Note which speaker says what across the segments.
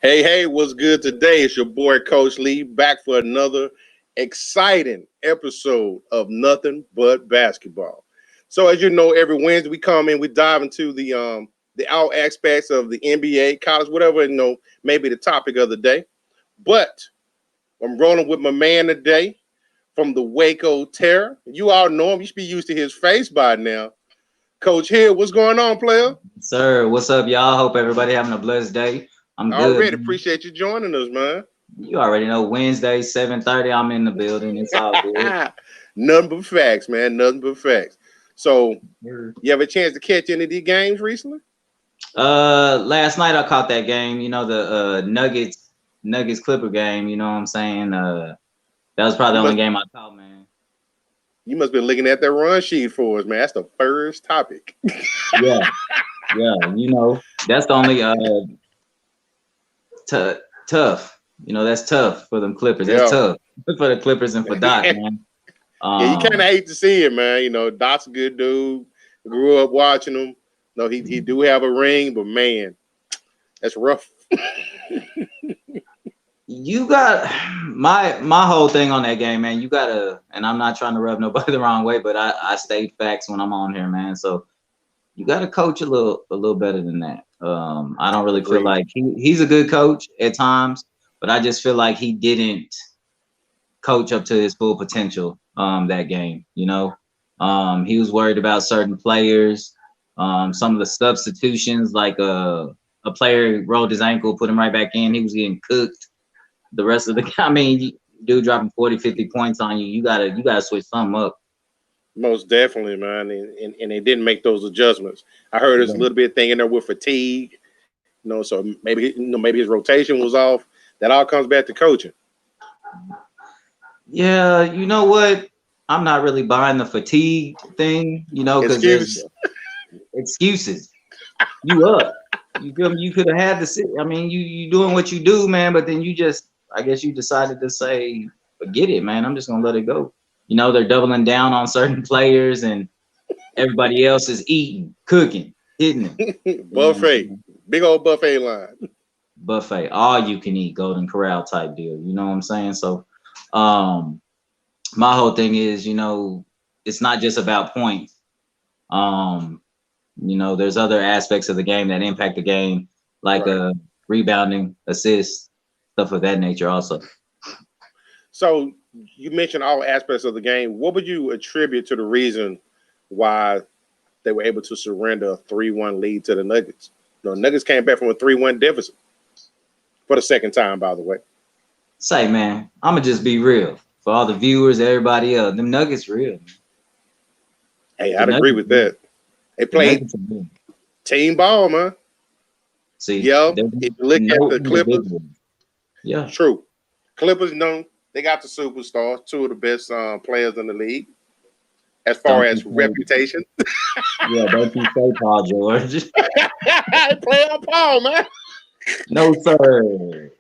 Speaker 1: Hey, what's good today? It's your boy Coach Lee back for another exciting episode of Nothing But Basketball. So as you know, every Wednesday we come in, we dive into the all aspects of the NBA, college, whatever maybe the topic of the day. But I'm rolling with my man today from the Waco Terror. You all know him. You should be used to his face by now. Coach Hill, what's going on, player?
Speaker 2: Sir, what's up, y'all? Hope everybody having a blessed day. I'm
Speaker 1: I
Speaker 2: good,
Speaker 1: already
Speaker 2: man.
Speaker 1: appreciate you joining us, man.
Speaker 2: You already know Wednesday, 7:30. I'm in the building. It's all good.
Speaker 1: Nothing but facts, man. Nothing but facts. So,
Speaker 2: Sure.
Speaker 1: you have a chance to catch any of these games recently?
Speaker 2: Last night I caught that game. You know the Nuggets Clipper game. You know what I'm saying? That was probably
Speaker 1: You
Speaker 2: the only
Speaker 1: must
Speaker 2: game I caught, man.
Speaker 1: you must be looking at that run sheet for us, man. That's the first topic.
Speaker 2: Yeah, yeah. You know that's the only tough. You know that's tough for them Clippers. That's
Speaker 1: Yeah.
Speaker 2: tough for the Clippers and for Doc, man.
Speaker 1: Yeah, you kind of
Speaker 2: Um,
Speaker 1: hate to see it, man. Doc's a good dude. Grew up watching him. No, he do have a ring, but man, that's rough.
Speaker 2: You got my whole thing on that game, man. You gotta, and I'm not trying to rub nobody the wrong way, but I state facts when I'm on here, man. So you gotta coach a little better than that. I don't really feel
Speaker 1: Agreed.
Speaker 2: like he's a good coach at times, but I just feel like he didn't coach up to his full potential that game. He was worried about certain players, some of the substitutions, like a player rolled his ankle, put him right back in. He was getting cooked the rest of the I mean, dude dropping 40, 50 points on you, you gotta switch something up.
Speaker 1: Most definitely, man. And they didn't make those adjustments. I heard there's a little bit of thing in there with fatigue. So maybe his rotation was off. That all comes back to coaching.
Speaker 2: Yeah, you know what? I'm not really buying the fatigue thing, because there's
Speaker 1: Excuse.
Speaker 2: excuses. You up. You feel me? You could have had the I mean, you doing what you do, man, but then I guess you decided to say, forget it, man. I'm just gonna let it go. They're doubling down on certain players and everybody else is eating, cooking, hitting it. You know what I'm
Speaker 1: Buffet.
Speaker 2: saying?
Speaker 1: Big old buffet line.
Speaker 2: Buffet, all you can eat, Golden Corral type deal. You know what I'm saying? So, um, my whole thing is, it's not just about points. Um, there's other aspects of the game that impact the game, like
Speaker 1: Right.
Speaker 2: rebounding, assists, stuff of that nature. Also,
Speaker 1: So you mentioned all aspects of the game. What would you attribute to the reason why they were able to surrender a 3-1 lead to the Nuggets? Nuggets came back from a 3-1 deficit for the second time, by the way.
Speaker 2: say, man, I'ma just be real for all the viewers, everybody else. Them Nuggets real.
Speaker 1: Hey,
Speaker 2: The
Speaker 1: I'd agree
Speaker 2: Nuggets,
Speaker 1: with that. They
Speaker 2: the
Speaker 1: played
Speaker 2: Nuggets are real.
Speaker 1: team ball, man.
Speaker 2: See,
Speaker 1: Yeah,
Speaker 2: there's
Speaker 1: if you look at
Speaker 2: no
Speaker 1: the Clippers,
Speaker 2: individual. Yeah,
Speaker 1: true. Clippers, they got the superstars, two of the best players in the league as far
Speaker 2: don't you
Speaker 1: as
Speaker 2: say,
Speaker 1: reputation.
Speaker 2: yeah, don't you say Paul George.
Speaker 1: Play on Paul, man.
Speaker 2: No, sir.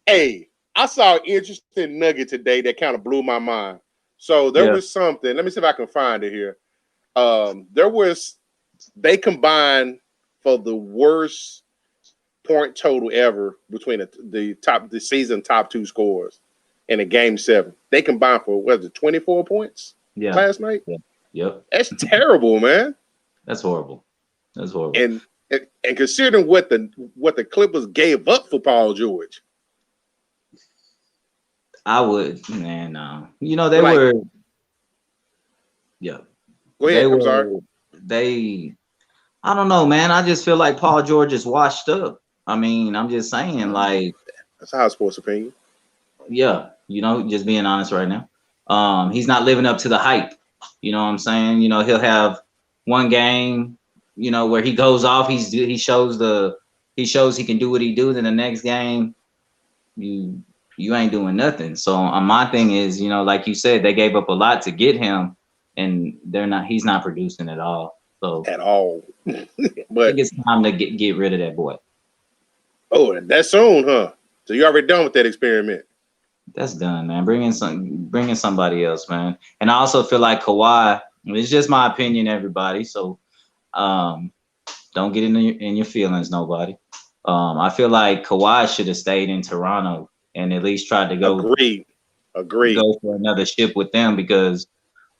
Speaker 1: Hey, I saw an interesting nugget today that kind of blew my mind. So there
Speaker 2: Yeah,
Speaker 1: was something. Let me see if I can find it here. There was they combined for the worst point total ever between the season top two scores in a game seven. They combined for what was it, 24 points
Speaker 2: yeah,
Speaker 1: last night?
Speaker 2: yeah, yep.
Speaker 1: That's terrible, man.
Speaker 2: That's horrible. That's horrible.
Speaker 1: And considering what the Clippers gave up for Paul George,
Speaker 2: I would, man. They
Speaker 1: like,
Speaker 2: were, yeah,
Speaker 1: go
Speaker 2: they
Speaker 1: ahead. I'm sorry.
Speaker 2: were, they. I don't know, man. I just feel like Paul George is washed up. I mean, I'm just saying, like,
Speaker 1: That's a high sports opinion.
Speaker 2: yeah, just being honest right now. He's not living up to the hype. You know what I'm saying? He'll have one game, where he goes off. He shows he can do what he do. Then the next game, you ain't doing nothing. So my thing is, like you said, they gave up a lot to get him, and he's not producing at all. So
Speaker 1: At all.
Speaker 2: I think
Speaker 1: But
Speaker 2: it's time to get rid of that boy.
Speaker 1: that's soon, huh? So you already done with that experiment.
Speaker 2: That's done, man. Bring in somebody else, man. And I also feel like Kawhi. It's just my opinion, everybody. So don't get in your feelings, nobody. I feel like Kawhi should have stayed in Toronto and at least tried to
Speaker 1: Agreed.
Speaker 2: go for another ship with them because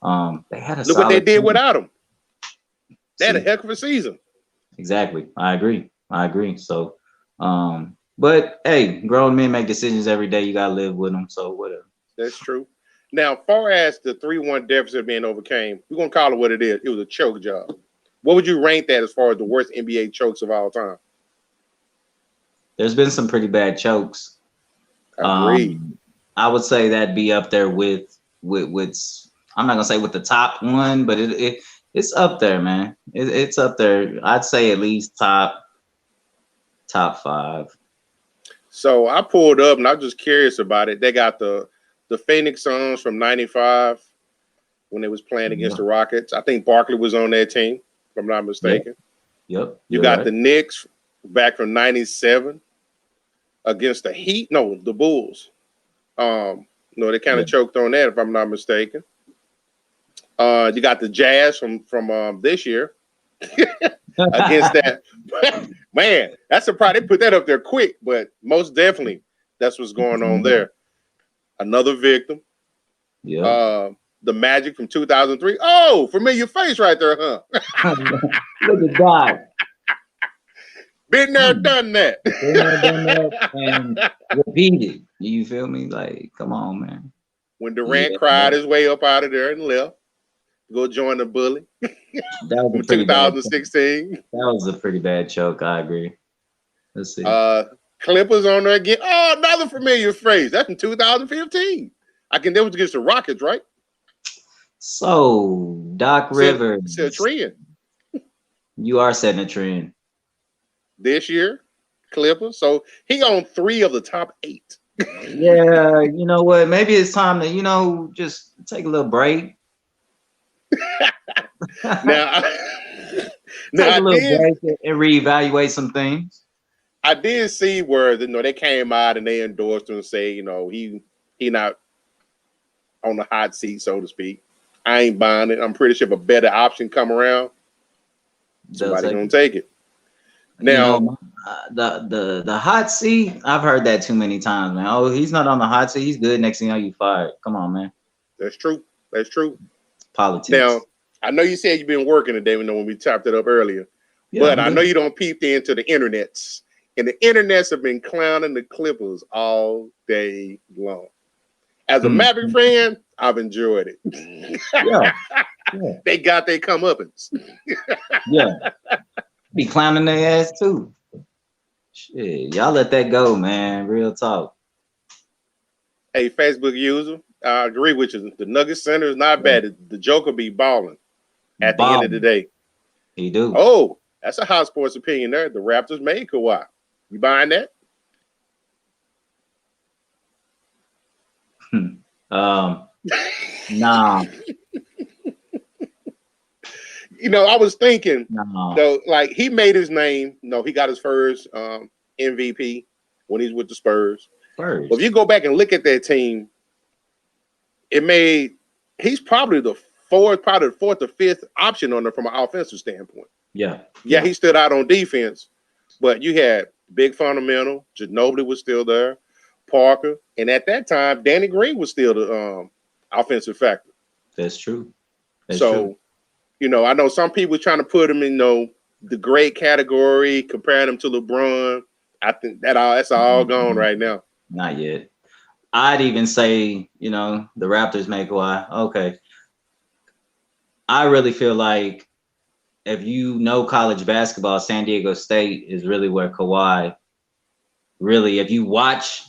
Speaker 2: they had a
Speaker 1: Look what they
Speaker 2: solid
Speaker 1: did
Speaker 2: team.
Speaker 1: without him. They had a
Speaker 2: See,
Speaker 1: heck of a season.
Speaker 2: exactly. I agree. So, but hey, grown men make decisions every day. You gotta live with them. So whatever.
Speaker 1: That's true. Now, far as the 3-1 deficit being overcame, we're gonna call it what it is. It was a choke job. What would you rank that as far as the worst NBA chokes of all time?
Speaker 2: There's been some pretty bad chokes.
Speaker 1: Agreed.
Speaker 2: I would say that'd be up there with I'm not gonna say with the top one, but it's up there, man. It's up there. I'd say at least top 5.
Speaker 1: So I pulled up and I'm just curious about it. They got the Phoenix Suns from '95 when they was playing against the Rockets. I think Barkley was on that team, if I'm not mistaken.
Speaker 2: Yep.
Speaker 1: You got the Knicks back from '97 against the Heat. No, the Bulls. No, they kind of choked on that, if I'm not mistaken. You got the Jazz from this year against that. Man, that's a problem. They put that up there quick, but most definitely that's what's going on there. Another victim.
Speaker 2: Yeah.
Speaker 1: The Magic from 2003. Oh, familiar face right there, huh?
Speaker 2: Look at that.
Speaker 1: Been there, done that.
Speaker 2: And repeated. You feel me? Like, come on, man.
Speaker 1: When Durant cried his way up out of there and left, go join the bully.
Speaker 2: That was
Speaker 1: from 2016.
Speaker 2: That was a pretty bad choke. I agree. Let's see.
Speaker 1: Clippers on there again. Oh, another familiar phrase. That's in 2015. That was against the Rockets, right?
Speaker 2: So, Doc Rivers.
Speaker 1: It's a trend.
Speaker 2: You are setting a trend.
Speaker 1: This year, Clippers. So he on 3 of the top 8.
Speaker 2: Yeah, you know what? Maybe it's time to, just take a little break.
Speaker 1: now,
Speaker 2: take a little break and reevaluate some things.
Speaker 1: I did see where they came out and they endorsed him and say, he not on the hot seat, so to speak. I ain't buying it. I'm pretty sure if a better option come around, somebody gonna take it. Now,
Speaker 2: the hot seat, I've heard that too many times, man. Oh, he's not on the hot seat. He's good. Next thing you know, you fired. Come on, man.
Speaker 1: That's true.
Speaker 2: Politics.
Speaker 1: Now, I know you said you've been working today, when we chopped it up earlier, but I know you don't peep into the internets. And the internets have been clowning the Clippers all day long. As a Maverick fan, I've enjoyed it.
Speaker 2: Yeah.
Speaker 1: They got their comeuppance.
Speaker 2: Yeah. Be clowning their ass too. Shit, y'all let that go, man. Real talk.
Speaker 1: Hey, Facebook user, I agree with you. The Nuggets center is not bad. The Joker be balling at the end of the day.
Speaker 2: He do.
Speaker 1: Oh, that's a hot sports opinion there. The Raptors made Kawhi. You buying that?
Speaker 2: Nah.
Speaker 1: I was thinking,
Speaker 2: nah.
Speaker 1: though, like he made his name. He got his first MVP when he's with the Spurs. But if you go back and look at that team, he's probably the fourth or fifth option on there from an offensive standpoint.
Speaker 2: Yeah.
Speaker 1: He stood out on defense, but you had big fundamental. Ginobili was still there, Parker, and at that time, Danny Green was still the offensive factor.
Speaker 2: That's true.
Speaker 1: I know some people trying to put him in the great category, comparing him to LeBron. I think that's all gone right now.
Speaker 2: Not yet. I'd even say, the Raptors make Kawhi. Okay. I really feel like if you know college basketball, San Diego State is really where Kawhi really, if you watch,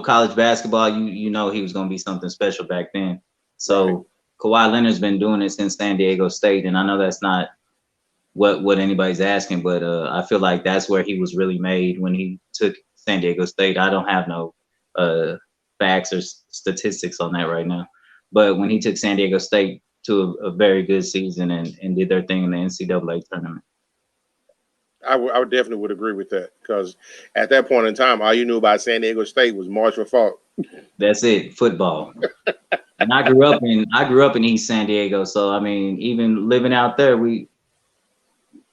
Speaker 2: college basketball, you know he was going to be something special back then. So right. Kawhi Leonard's been doing it since San Diego State, and I know that's not what anybody's asking, but I feel like that's where he was really made when he took San Diego State. I don't have no facts or statistics on that right now, but when he took San Diego State to a very good season and did their thing in the NCAA tournament.
Speaker 1: I would definitely would agree with that, because at that point in time, all you knew about San Diego State was Marshall Faulk.
Speaker 2: That's it, football. And I grew up in East San Diego, so I mean, even living out there, we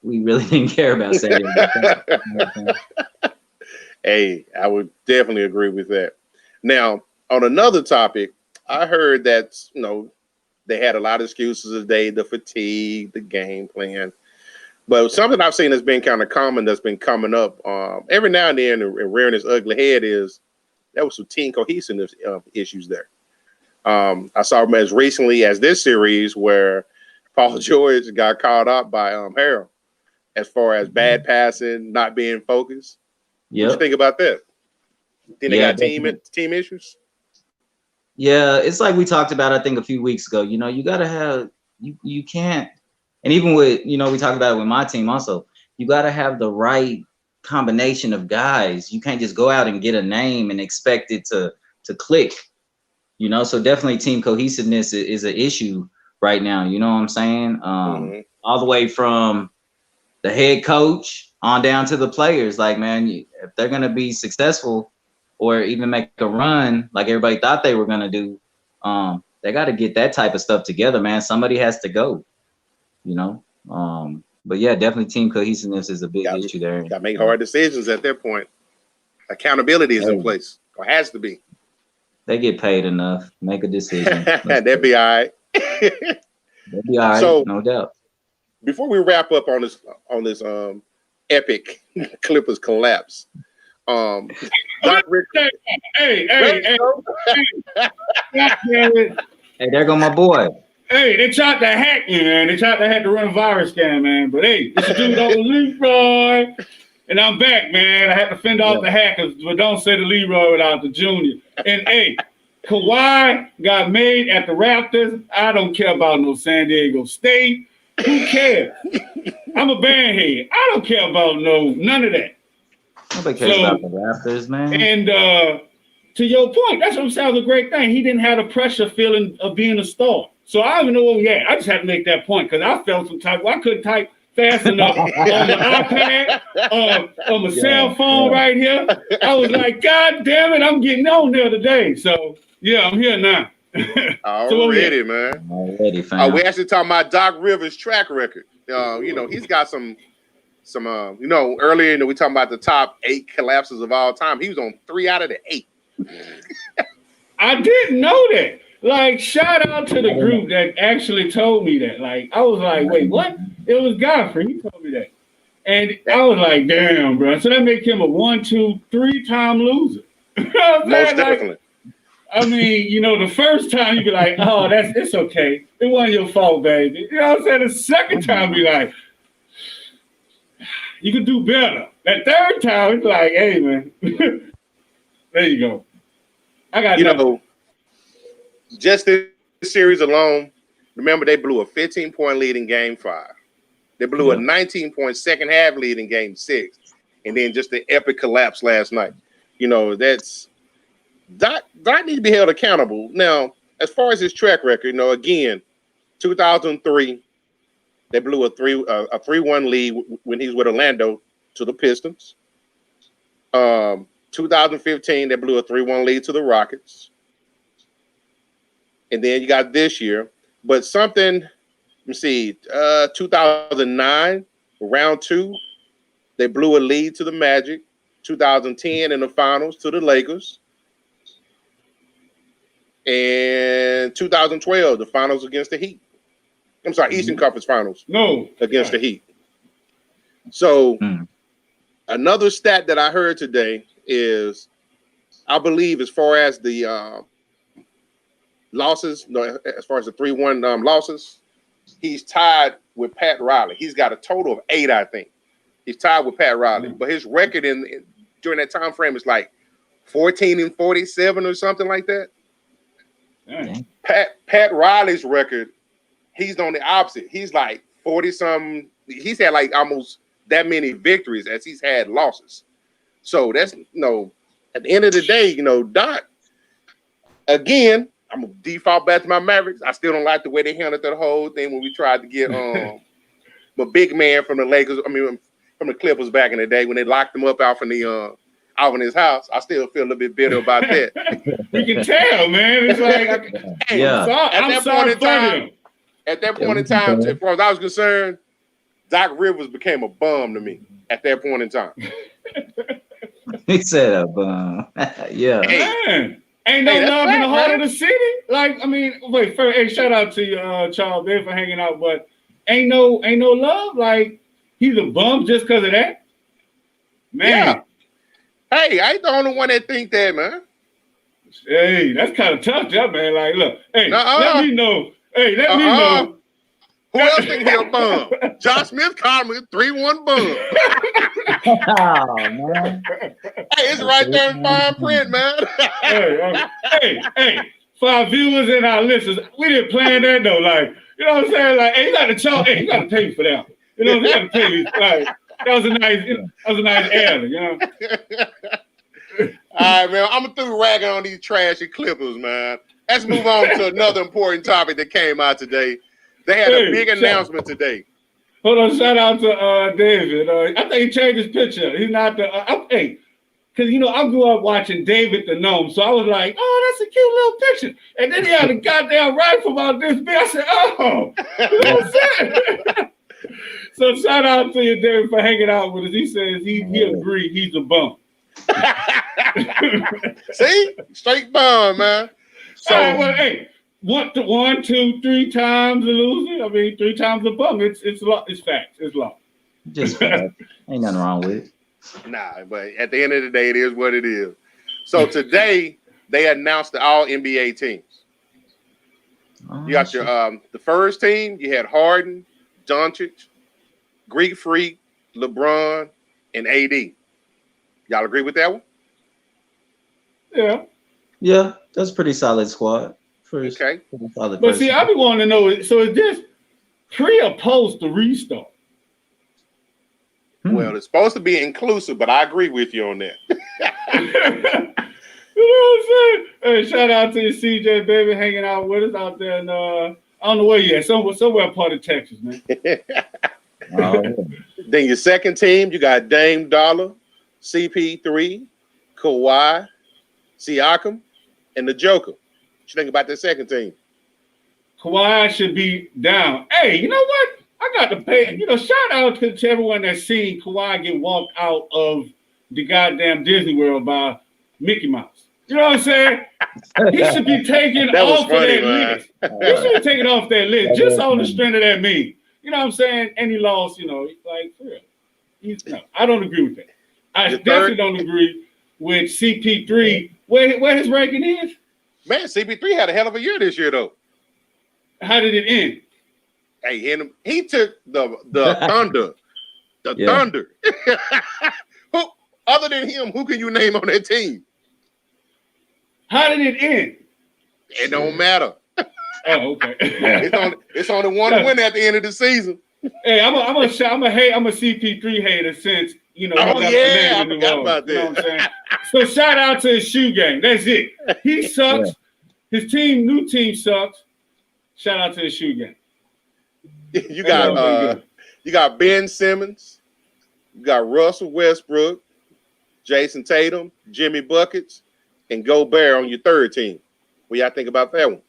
Speaker 2: really didn't care about San Diego.
Speaker 1: Hey, I would definitely agree with that. Now, on another topic, I heard that they had a lot of excuses today, the fatigue, the game plan. But something I've seen that's been kind of common that's been coming up every now and then and rearing its ugly head is there was some team cohesiveness issues there. I saw them as recently as this series where Paul George got caught up by Harold as far as bad passing, not being focused. What you think about that? Think they got team issues?
Speaker 2: Yeah, it's like we talked about, I think, a few weeks ago. You got to have you can't, and even with we talked about it with my team also. You got to have the right combination of guys. You can't just go out and get a name and expect it to click. So definitely team cohesiveness is an issue right now. You know what I'm saying? All the way from the head coach on down to the players. Like, man, if they're gonna be successful or even make a run like everybody thought they were gonna do, they got to get that type of stuff together, man. Somebody has to go. But yeah, definitely team cohesiveness is a big issue there.
Speaker 1: Got to make hard decisions at that point. Accountability is in place, or has to be.
Speaker 2: They get paid enough. Make a decision.
Speaker 1: They'll be all right.
Speaker 2: They'll be all right, so, no doubt.
Speaker 1: Before we wrap up on this epic Clippers collapse,
Speaker 3: hey,
Speaker 2: there go my boy.
Speaker 3: Hey, they tried to hack me, man. They tried to hack the run virus scam, man. But hey, it's a dude over Leroy. And I'm back, man. I had to fend off the hackers, but don't say the Leroy without the junior. And hey, Kawhi got made at the Raptors. I don't care about no San Diego State. Who cares? I'm a bandhead. I don't care about none of that.
Speaker 2: Nobody cares about the Raptors, man.
Speaker 3: And to your point, that's what sounds a great thing. He didn't have the pressure feeling of being a star. So I don't even know where we at. I just had to make that point because I felt some type. I couldn't type fast enough on my iPad, on my cell phone right here. I was like, God damn it, I'm getting on there today. So yeah, I'm here now.
Speaker 1: Already, man.
Speaker 2: Already, fam.
Speaker 1: We actually talking about Doc Rivers' track record. He's got some earlier we talking about the top 8 collapses of all time. He was on 3 out of the 8.
Speaker 3: I didn't know that. Like, shout out to the group that actually told me that. Like, I was like, wait, what? It was Godfrey. He told me that. And I was like, damn, bro. So that make him a 1, 2, 3-time loser.
Speaker 1: Most definitely.
Speaker 3: Like, I mean, the first time you be like, oh, it's okay. It wasn't your fault, baby. You know what I'm saying? The second time be like, you could do better. That third time, it's like, hey, man. There you go. I got
Speaker 1: just this series alone, remember they blew a 15-point lead in Game 5. They blew a 19-point second half lead in Game 6, and then just the epic collapse last night. That's Doc needs to be held accountable. Now, as far as his track record, again, 2003, they blew a 3-1 lead when he was with Orlando to the Pistons. 2015, they blew a 3-1 lead to the Rockets. And then you got this year. But something, let me see, 2009, round 2, they blew a lead to the Magic. 2010 in the finals to the Lakers. And 2012, the finals against the Heat. I'm sorry, Eastern Conference Finals. Against the Heat. So another stat that I heard today is, I believe as far as the losses, as far as the 3-1 losses, he's tied with Pat Riley. He's got a total of 8, I think. He's tied with Pat Riley. But his record during that time frame is like 14-47 or something like that. Pat Riley's record, he's on the opposite. He's like 40-something. He's had like almost that many victories as he's had losses. So that's, at the end of the day, Doc, again, I'm going to default back to my Mavericks. I still don't like the way they handled that whole thing when we tried to get my big man from the Lakers, from the Clippers back in the day when they locked him up out in his house. I still feel a little bit bitter about that.
Speaker 3: You can tell, man. It's like,
Speaker 1: At that point in time, as far as I was concerned, Doc Rivers became a bum to me at that point in time.
Speaker 2: He said a bum. Yeah.
Speaker 1: Hey.
Speaker 3: Man, ain't no
Speaker 1: Hey, that's
Speaker 3: love in the
Speaker 1: fact,
Speaker 3: heart
Speaker 1: man.
Speaker 3: of the city. Like, I mean, wait, first, hey, shout out to you, Charles Bay, for hanging out, but ain't no love. Like, he's a bum just because of that. Man,
Speaker 1: Yeah. Hey, I ain't the only one that think that, man.
Speaker 3: hey, that's kind of tough, yeah, man. Like, look, hey,
Speaker 1: Nuh-uh.
Speaker 3: let me know. Hey, let me know.
Speaker 1: Who else think he a bum? Josh Smith called me a 3-1 bum.
Speaker 2: Oh, man.
Speaker 1: Hey, it's right there in fine print, man.
Speaker 3: hey, for our viewers and our listeners, we didn't plan that though. Like, you know what I'm saying? Like, hey, you got to charge. Hey, you got to pay for that. You know, you got to pay. Like, that was a nice ad. You know.
Speaker 1: All right, man. I'm through ragging on these trashy Clippers, man. Let's move on to another important topic that came out today. They had a big announcement today.
Speaker 3: Hold on, shout out to David. I think he changed his picture. He's not the hey, because you know I grew up watching David the Gnome, so I was like, oh, that's a cute little picture. And then he had a goddamn rifle about this big. I said, oh, you know what I'm saying? So shout out to you, David, for hanging out with us. He says he agreed he's a bum.
Speaker 1: See, straight bum, man. So,
Speaker 3: well, hey, 1, 2, 3 times a loser. I mean, 3 times a bum. It's facts. It's law.
Speaker 2: Just fact. Ain't nothing wrong with it.
Speaker 1: nah, but at the end of the day, it is what it is. So today they announced the all NBA teams. You got your the first team. You had Harden, Doncic, Greek Freak, LeBron, and AD. Y'all agree with that one?
Speaker 3: Yeah.
Speaker 2: Yeah, that's a pretty solid squad. First,
Speaker 1: Okay.
Speaker 2: Solid
Speaker 3: But see, I be wanting to know, so is this pre or post the restart?
Speaker 1: Well, it's supposed to be inclusive, but I agree with you on that.
Speaker 3: You know what I'm saying? Hey, shout out to you, CJ, baby, hanging out with us out there. And I don't know where you at. Somewhere part of Texas, man.
Speaker 1: Then your second team, you got Dame Dollar, CP3, Kawhi, Siakam, and the Joker. What you think about the second team?
Speaker 3: Kawhi should be down. Hey, you know what? I got to pay. You know, shout out to everyone that's seen Kawhi get walked out of the goddamn Disney World by Mickey Mouse. You know what I'm saying? He should be taken off of that list. He should be taken off that list just on the strength of that meme. You know what I'm saying? And he lost, you know, like, for real. No, I don't agree with that. I definitely don't agree with CP3. Where his ranking is?
Speaker 1: Man, CP3 had a hell of a year this year, though.
Speaker 3: How did it end?
Speaker 1: Hey, he took the Thunder. Thunder. Who, other than him, who can you name on that team?
Speaker 3: How did it end?
Speaker 1: It don't matter.
Speaker 3: Oh, okay.
Speaker 1: It's only one win at the end of the season.
Speaker 3: Hey, I'm a CP3 hater since you know.
Speaker 1: Oh yeah, I forgot about that.
Speaker 3: You know what I'm saying? So shout out to his shoe game. That's it. He sucks. His new team sucks. Shout out to his shoe game.
Speaker 1: You got Ben Simmons, you got Russell Westbrook, Jason Tatum, Jimmy Buckets, and Gobert on your third team. What y'all think about that one?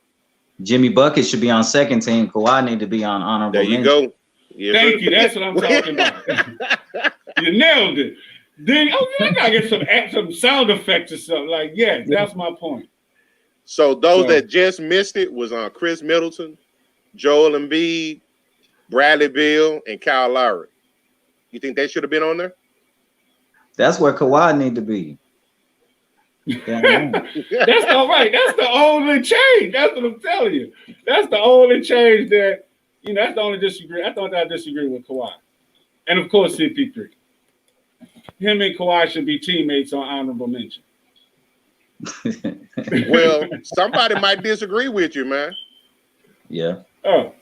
Speaker 2: Jimmy Bucket should be on second team. Kawhi need to be on honorable
Speaker 1: There you
Speaker 2: mention.
Speaker 1: go. Yes,
Speaker 3: Thank you. That's what I'm talking about. You nailed it. Then I gotta get some sound effects or something. Like, yeah, that's my point.
Speaker 1: So those that just missed it was on Chris Middleton, Joel Embiid, Bradley Beal, and Kyle Lowry. You think they should have been on there?
Speaker 2: That's where Kawhi need to be.
Speaker 3: That's all right. That's the only change. That's what I'm telling you. That's the only change that, you know, that's the only disagree. I thought I disagree with Kawhi. And of course, CP3. Him and Kawhi should be teammates on honorable mention.
Speaker 1: Well, somebody might disagree with you, man.
Speaker 2: Yeah.
Speaker 3: Oh.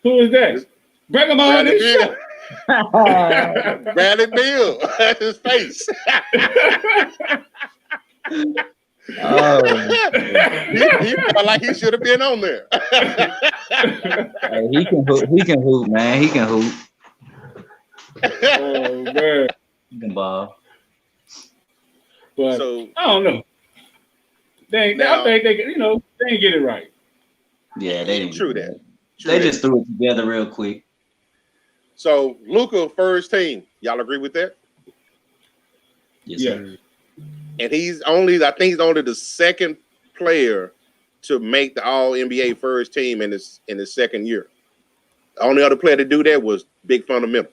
Speaker 3: Who is that? Bring him on this show.
Speaker 1: Bradley Beal. That's his face. He felt like he should have been on there.
Speaker 2: Hey, he can hoop, man. He can hoop.
Speaker 3: Oh man.
Speaker 2: He can ball.
Speaker 3: But
Speaker 1: So,
Speaker 3: I don't know. I think they didn't get it right.
Speaker 2: Yeah, they didn't.
Speaker 1: True that.
Speaker 2: They just threw it together real quick.
Speaker 1: So Luka first team. Y'all agree with that?
Speaker 2: Yes,
Speaker 3: Yeah.
Speaker 2: sir.
Speaker 1: And I think he's only the second player to make the All NBA first team in his second year. The only other player to do that was Big Fundamental.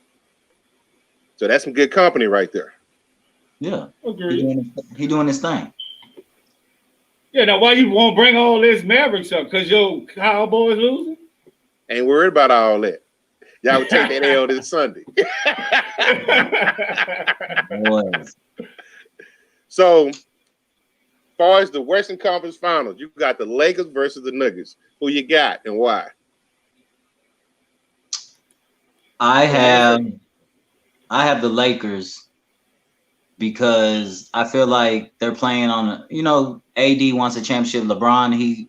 Speaker 1: So that's some good company right there.
Speaker 2: Yeah.
Speaker 3: Agreed.
Speaker 2: He doing his thing.
Speaker 3: Yeah, now why you won't bring all this Mavericks up? Because your Cowboys losing?
Speaker 1: Ain't worried about all that. Y'all would take that L this Sunday.
Speaker 2: Boys.
Speaker 1: So, as far as the Western Conference Finals, you got the Lakers versus the Nuggets. Who you got and why?
Speaker 2: I have the Lakers because I feel like they're playing on AD wants a championship. LeBron, he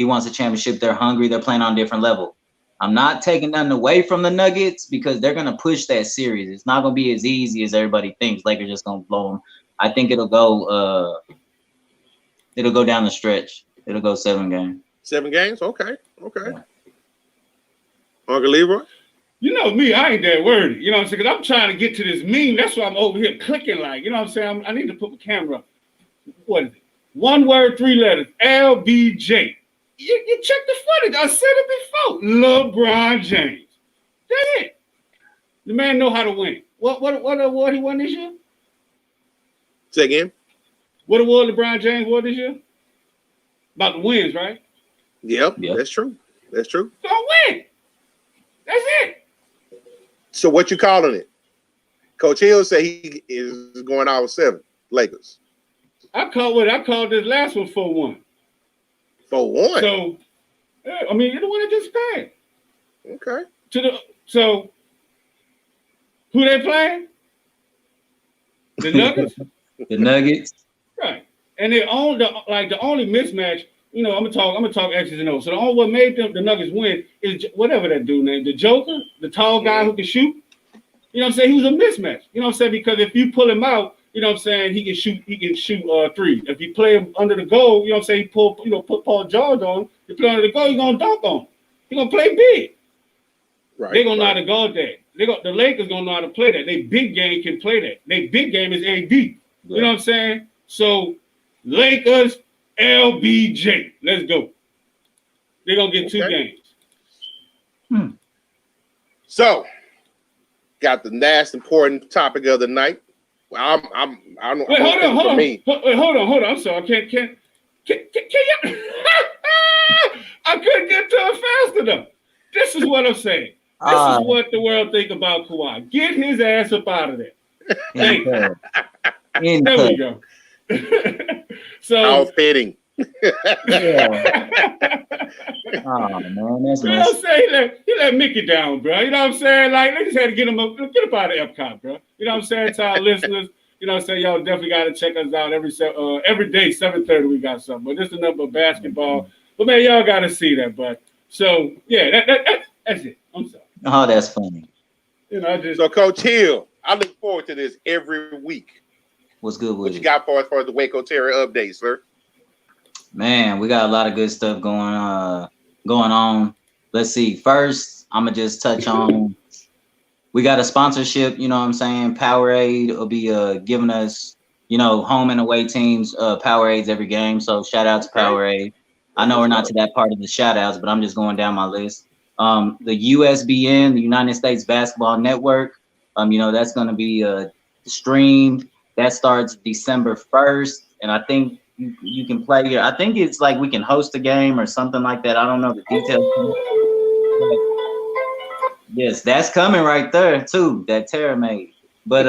Speaker 2: wants a championship. They're hungry. They're playing on a different level. I'm not taking nothing away from the Nuggets because they're going to push that series. It's not going to be as easy as everybody thinks. Lakers just going to blow them. I think it'll go down the stretch. It'll go 7 games.
Speaker 1: 7 games? Okay.
Speaker 2: Yeah.
Speaker 1: Uncle Leroy?
Speaker 3: You know me, I ain't that worried. You know what I'm saying? Because I'm trying to get to this meme. That's why I'm over here clicking like, you know what I'm saying? I need to put my camera up. What is it? 1 word, 3 letters. LBJ. You check the footage. I said it before. LeBron James. That's it. The man know how to win. What award he won this year?
Speaker 1: Say again?
Speaker 3: What award LeBron James won this year? About the wins, right?
Speaker 1: Yep.
Speaker 2: Yep.
Speaker 1: That's true. That's true.
Speaker 3: Don't win. That's it.
Speaker 1: So what you calling it? Coach Hill said he is going out with 7 Lakers.
Speaker 3: I called this last one 4-1.
Speaker 1: 4-1.
Speaker 3: So, yeah, I mean, you're the one that just passed.
Speaker 1: Okay.
Speaker 3: So, who they playing? The Nuggets,
Speaker 2: The Nuggets.
Speaker 3: right? And the only mismatch. You know, I'm gonna talk X's and O's. So the only what made the Nuggets win is whatever that dude named, the Joker, the tall guy who can shoot. You know what I'm saying? He was a mismatch. You know what I'm saying? Because if you pull him out, you know what I'm saying, he can shoot 3. If you play him under the goal, you know what I'm saying, put Paul George on, you play under the goal, he's gonna dunk on him. He's gonna play big.
Speaker 1: Right.
Speaker 3: They're gonna know how to guard that. The Lakers gonna know how to play that. They big game can play that. They big game is AD. You know what I'm saying? So Lakers, LBJ. Let's go. They're gonna get 2 games.
Speaker 1: So, got the last important topic of the night. Well,
Speaker 3: Wait, hold on. I'm sorry. Can you? I couldn't get to it fast enough. This is what I'm saying. This is what the world think about Kawhi. Get his ass up out of there. There we go. So
Speaker 1: all fitting.
Speaker 2: Yeah. Oh man, that's
Speaker 3: you know what I'm saying? He let Mickey down, bro. You know what I'm saying? Like, they just had to get up out of Epcot, bro. You know what I'm saying? To our listeners, you know what I'm saying? Y'all definitely got to check us out every day, 7:30. We got something. But this is number of basketball. But man, y'all got to see that. But so yeah, that's it. I'm sorry.
Speaker 2: Oh, that's funny.
Speaker 3: You know,
Speaker 1: So, Coach Hill, I look forward to this every week.
Speaker 2: What's good with
Speaker 1: What you
Speaker 2: it?
Speaker 1: got for us for the Waco Terry update, sir?
Speaker 2: Man, we got a lot of good stuff going on. Let's see. First, I'm gonna just touch on. We got a sponsorship. You know what I'm saying? Powerade will be giving us, home and away teams Powerades every game. So shout out to Powerade. I know we're not to that part of the shout outs, but I'm just going down my list. The USBN, the United States Basketball Network. That's gonna be streamed. That starts December 1st, and I think you can play here. I think it's like we can host a game or something like that. I don't know the details. Yes, that's coming right there too. That Terra made. But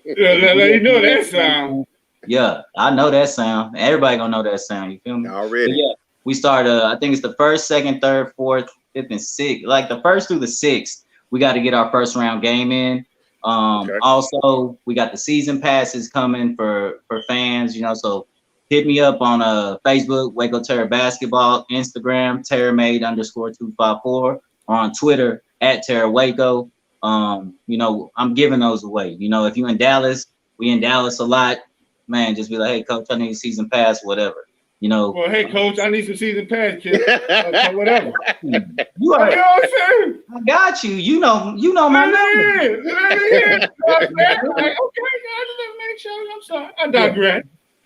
Speaker 3: you know that sound.
Speaker 2: Yeah, I know that sound. Everybody gonna know that sound. You feel me?
Speaker 1: Already.
Speaker 2: But yeah, we start. I think it's the 1st, 2nd, 3rd, 4th, 5th, and 6th. Like the 1st through the 6th, we got to get our first round game in. Also, we got the season passes coming for fans. So hit me up on Facebook, Waco Terra Basketball, Instagram, TerraMade_254, or on Twitter @TerraWaco. I'm giving those away. If you in Dallas, we in Dallas a lot. Man, just be like, hey, coach, I need a season pass, whatever.
Speaker 3: Well, hey, coach, I need some season pass, kid. Whatever.
Speaker 2: You
Speaker 3: know what I'm saying?
Speaker 2: I got you. You know my number.
Speaker 3: Okay, I just ahead, Shorty. I'm sorry. I digress.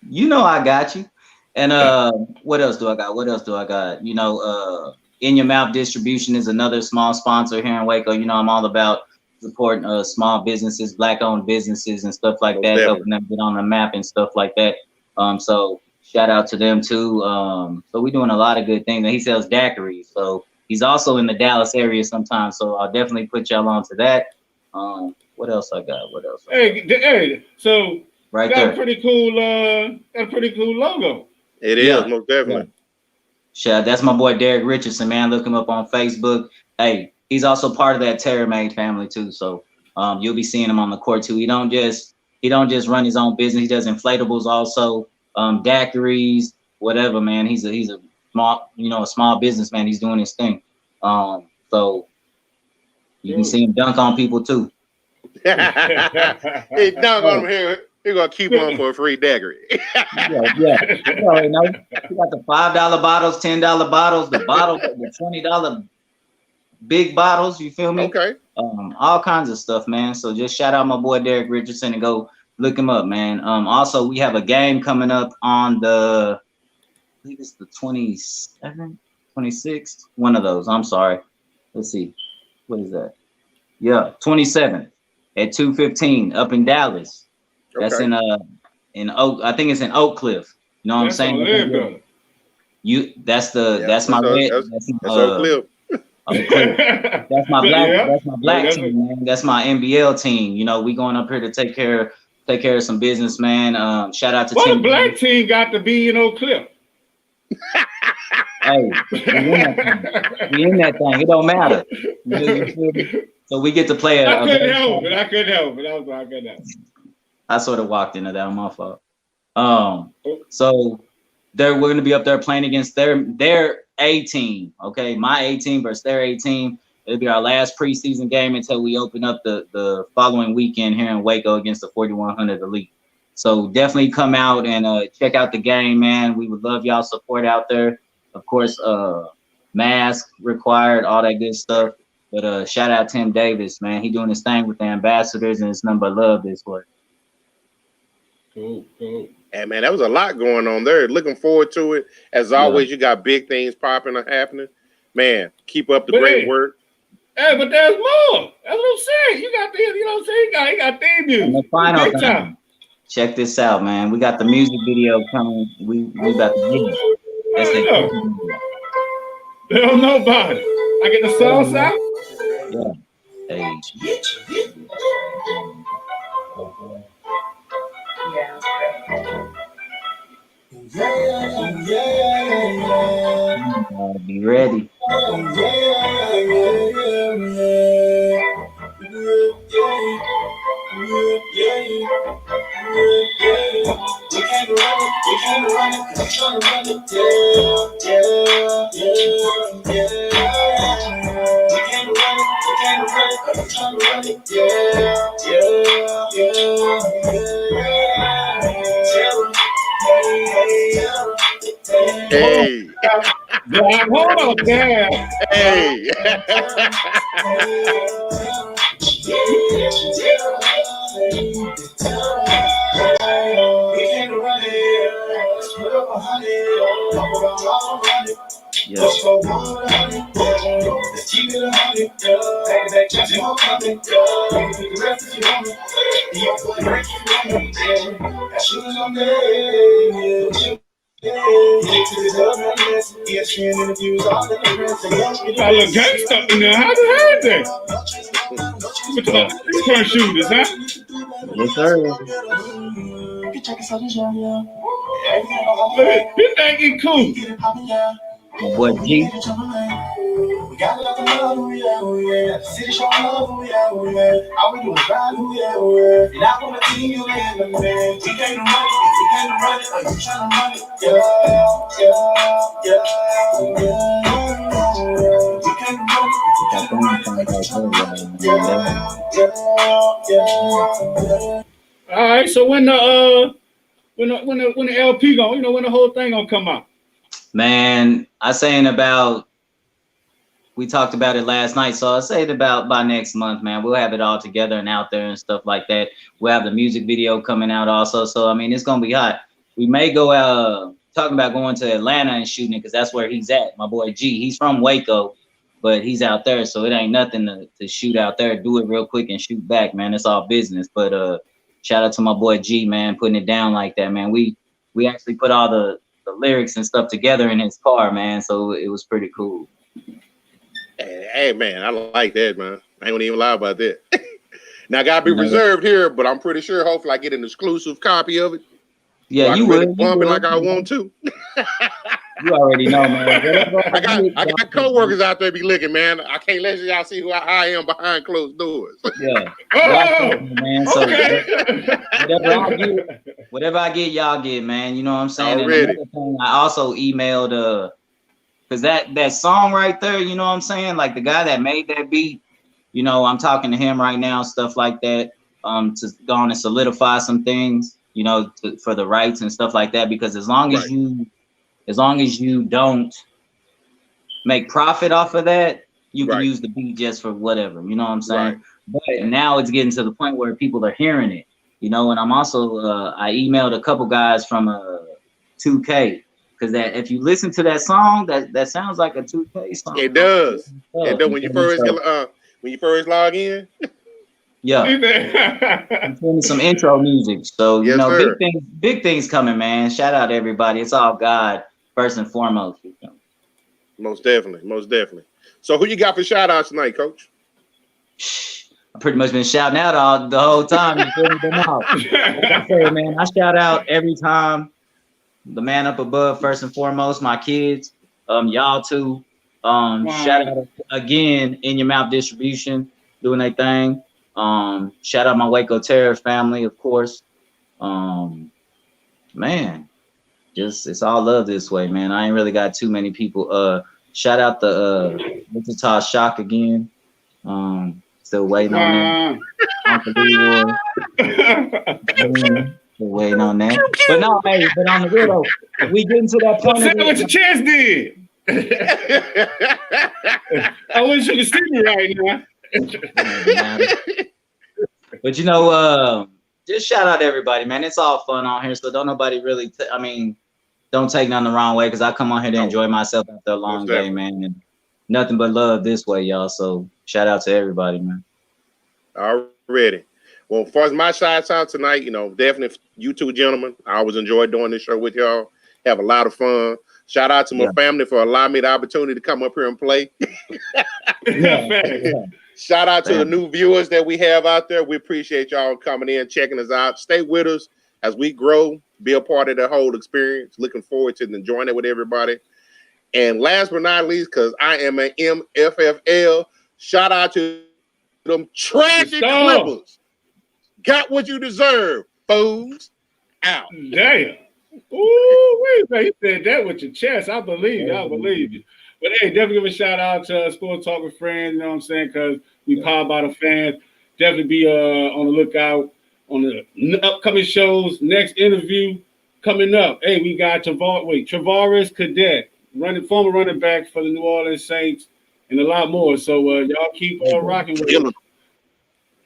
Speaker 2: You know I got you. And what else do I got? You know, In Your Mouth Distribution is another small sponsor here in Waco. You know, I'm all about supporting small businesses, black-owned businesses, and stuff like that, helping them get on the map and stuff like that. So shout out to them too. So we're doing a lot of good things. And he sells daiquiris, so he's also in the Dallas area sometimes. So I'll definitely put y'all on to that. What else I got?
Speaker 3: Hey, so
Speaker 2: right
Speaker 3: got
Speaker 2: there.
Speaker 3: a pretty cool logo.
Speaker 1: It is, most definitely.
Speaker 2: Yeah. That's my boy Derek Richardson, man. Look him up on Facebook. Hey, he's also part of that TerraMade family too. So you'll be seeing him on the court too. He don't just run his own business. He does inflatables also, daiquiris, whatever, man. He's a small businessman. He's doing his thing. So you can see him dunk on people too.
Speaker 1: He dunk on him here. You're gonna keep on for a free daiquiri.
Speaker 2: Yeah. You know, we got the $5 bottles, $10 bottles, the $20 big bottles. You feel me?
Speaker 1: Okay.
Speaker 2: All kinds of stuff, man. So just shout out my boy Derek Richardson and go look him up, man. Also we have a game coming up on I think it's the 27th, 26th, one of those. I'm sorry. Let's see. What is that? Yeah, 27th at 2:15 up in Dallas. That's in Oak. I think it's in Oak Cliff. You know what I'm saying? That's my red. That's Oak Cliff. That's my black team, man. That's my NBL team. You know, we going up here to take care of some business, man. Shout out to
Speaker 3: What the black team got to be in Oak Cliff?
Speaker 2: Hey, we in that thing. It don't matter. So we get to play
Speaker 3: I couldn't help it.
Speaker 2: I sort of walked into that on my fault. So we're going to be up there playing against their A team. Okay, my A team versus their A team. It'll be our last preseason game until we open up the following weekend here in Waco against the 4100 Elite. So definitely come out and check out the game, man. We would love y'all support out there. Of course, mask required, all that good stuff. But shout out Tim Davis, man. He doing his thing with the ambassadors, and it's nothing but love this way.
Speaker 3: Cool.
Speaker 1: And man, that was a lot going on there. Looking forward to it. As always, you got big things popping and happening. Man, keep up the great work.
Speaker 3: Hey, but there's more. That's what I'm saying. You got you know what I'm saying? You got theme music.
Speaker 2: And the final thing, check this out, man. We got the music video coming. We about to get it.
Speaker 3: They don't know about it. I get the sauce out.
Speaker 2: Yeah. Hey. Be ready.
Speaker 1: Hey.
Speaker 3: Hold on, damn.
Speaker 1: Hey.
Speaker 3: I look gangsta in there. How you heard that? With the three-point shooters, huh?
Speaker 2: Yes, sir.
Speaker 3: You think he cool?
Speaker 2: My boy G.
Speaker 4: We got a lot of love, yeah. City show love, yeah. All we do is ride, yeah. And I wanna see you in the man. We can't run it, are you trying to run it? Yeah. We can't run it.
Speaker 3: All right, so when the LP when the whole thing gonna come out?
Speaker 2: Man, I say in about we talked about it last night. So I'll say it about by next month, man. We'll have it all together and out there and stuff like that. We'll have the music video coming out also. So I mean, it's gonna be hot. We may go out talking about going to Atlanta and shooting it because that's where he's at. My boy G, he's from Waco, but he's out there, so it ain't nothing to shoot out there. Do it real quick and shoot back, man. It's all business. But shout out to my boy G, man, putting it down like that, man. We actually put all the lyrics and stuff together in his car, man. So it was pretty cool.
Speaker 1: Hey, man, I like that, man. I ain't gonna even lie about that. Now, I gotta be reserved here, but I'm pretty sure, hopefully, I get an exclusive copy of it.
Speaker 2: Yeah,
Speaker 1: so
Speaker 2: you
Speaker 1: really
Speaker 2: would.
Speaker 1: bump it like I want to.
Speaker 2: You already know, man.
Speaker 1: I got coworkers out there be looking, man. I can't let y'all see who I am behind closed doors.
Speaker 2: Yeah. Man. So whatever I get, y'all get, man. You know what I'm saying?
Speaker 1: Already.
Speaker 2: And thing, I also emailed because that song right there, you know what I'm saying? Like the guy that made that beat, you know, I'm talking to him right now, stuff like that, to go on and solidify some things, you know, for the rights and stuff like that. Because as long as you don't make profit off of that, you can use the beat just for whatever, you know what I'm saying? But now it's getting to the point where people are hearing it, you know. And I'm also I emailed a couple guys from 2K. Because that if you listen to that song, that sounds like a 2K song.
Speaker 1: It does. It does when you first log in.
Speaker 2: Yeah. I'm putting some intro music. So you know, big things coming, man. Shout out to everybody. It's all God first and foremost. You know? Most
Speaker 1: definitely. So who you got for shout outs tonight, Coach?
Speaker 2: I've pretty much been shouting out the whole time. You feel me? Like I said, man, I shout out every time. The man up above, first and foremost, my kids, y'all too. Shout out again, In Your Mouth Distribution, doing their thing. Shout out my Waco Terror family, of course. Man, just it's all love this way, man. I ain't really got too many people. Shout out the Wichita Shock again. Still waiting on them. Still waiting on that. But no, hey, but on the real though, if we get into that point,
Speaker 3: say what your chest did. I wish you could see me right now.
Speaker 2: But you know, just shout out to everybody, man. It's all fun on here, so don't nobody really. Don't take nothing the wrong way, because I come on here to enjoy myself after a long day, man. And nothing but love this way, y'all. So shout out to everybody, man.
Speaker 1: Already. Well, as far as my shots out tonight, you know, definitely you two gentlemen. I always enjoy doing this show with y'all. Have a lot of fun. Shout out to my family for allowing me the opportunity to come up here and play. Shout out to the new viewers that we have out there. We appreciate y'all coming in, checking us out. Stay with us as we grow, be a part of the whole experience. Looking forward to enjoying it with everybody. And last but not least, because I am an MFFL, shout out to them tragic Clippers. Got what you deserve, fools. Out.
Speaker 3: Damn. Ooh, wait, you said that with your chest. I believe you. But hey, definitely give a shout out to Sports Talk with Friends, you know what I'm saying? Because we powered by the fans. Definitely be on the lookout on the upcoming shows. Next interview coming up. Hey, we got Travaris Cadet, former running back for the New Orleans Saints, and a lot more. So y'all keep rocking with it.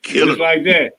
Speaker 1: Kill
Speaker 3: Just like that.